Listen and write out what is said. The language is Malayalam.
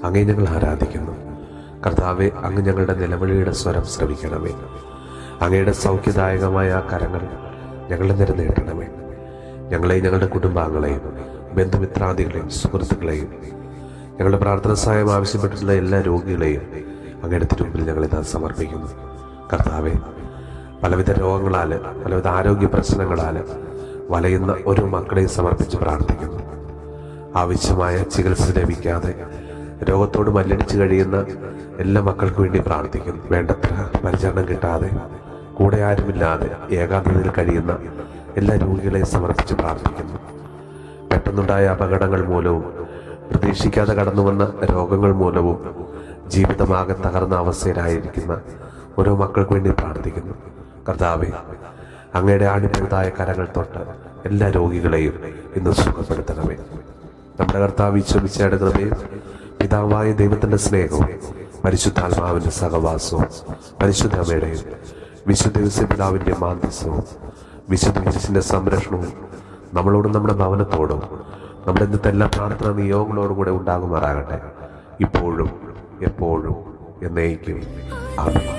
അങ്ങേ ഞങ്ങൾ ആരാധിക്കുന്നു. കർത്താവെ, അങ്ങ് ഞങ്ങളുടെ നിലവിളിയുടെ സ്വരം ശ്രവിക്കണമേ. അങ്ങയുടെ സൗഖ്യദായകമായ ആ കരങ്ങൾ ഞങ്ങളുടെ നേരെ നീട്ടണമേ. ഞങ്ങളെയും ഞങ്ങളുടെ കുടുംബാംഗങ്ങളെയും ബന്ധുമിത്രാദികളെയും സുഹൃത്തുക്കളെയും ഞങ്ങളുടെ പ്രാർത്ഥന സഹായം ആവശ്യപ്പെട്ടിട്ടുള്ള എല്ലാ രോഗികളെയും അങ്ങയുടെ തിരുമുമ്പിൽ ഞങ്ങളിതാ സമർപ്പിക്കുന്നു. കർത്താവെ, പലവിധ രോഗങ്ങളാൽ പലവിധ ആരോഗ്യ പ്രശ്നങ്ങളാൽ വലയുന്ന ഓരോ മക്കളെയും സമർപ്പിച്ച് പ്രാർത്ഥിക്കുന്നു. ആവശ്യമായ ചികിത്സ ലഭിക്കാതെ രോഗത്തോട് മല്ലടിച്ച് കഴിയുന്ന എല്ലാ മക്കൾക്കു വേണ്ടി പ്രാർത്ഥിക്കുന്നു. വേണ്ടത്ര പരിചരണം കിട്ടാതെ കൂടെ ആരുമില്ലാതെ ഏകാന്തതയിൽ കഴിയുന്ന എല്ലാ രോഗികളെയും സമർപ്പിച്ച് പ്രാർത്ഥിക്കുന്നു. പെട്ടെന്നുണ്ടായ അപകടങ്ങൾ മൂലവും പ്രതീക്ഷിക്കാതെ കടന്നു വന്ന രോഗങ്ങൾ മൂലവും ജീവിതമാകെ തകർന്ന അവസ്ഥയിലായിരിക്കുന്ന ഓരോ മക്കൾക്ക് വേണ്ടി പ്രാർത്ഥിക്കുന്നു. കർത്താവെ, അങ്ങയുടെ ആണിപ്പഴുതായ കരങ്ങൾ തൊട്ട് എല്ലാ രോഗികളെയും ഇന്ന് സുഖപ്പെടുത്തണമേ. നമ്മുടെ കർത്താവ് ഈശോമിശിഹായുടെ കൃപയും പിതാവായ ദൈവത്തിൻ്റെ സ്നേഹവും പരിശുദ്ധാത്മാവിൻ്റെ സഹവാസവും പരിശുദ്ധ അമ്മയുടെയും വിശുദ്ധ ഔസേപ്പിതാവിൻ്റെ മാധ്യസ്ഥവും വിശുദ്ധ കുരിശിൻ്റെ സംരക്ഷണവും നമ്മളോടും നമ്മുടെ ഭവനത്തോടും നമ്മുടെ ഇന്നത്തെ എല്ലാ പ്രാർത്ഥനാ നിയോഗങ്ങളോടും കൂടെ ഉണ്ടാകുമാറാകട്ടെ, ഇപ്പോഴും എപ്പോഴും എന്നേക്കും. ആമേൻ.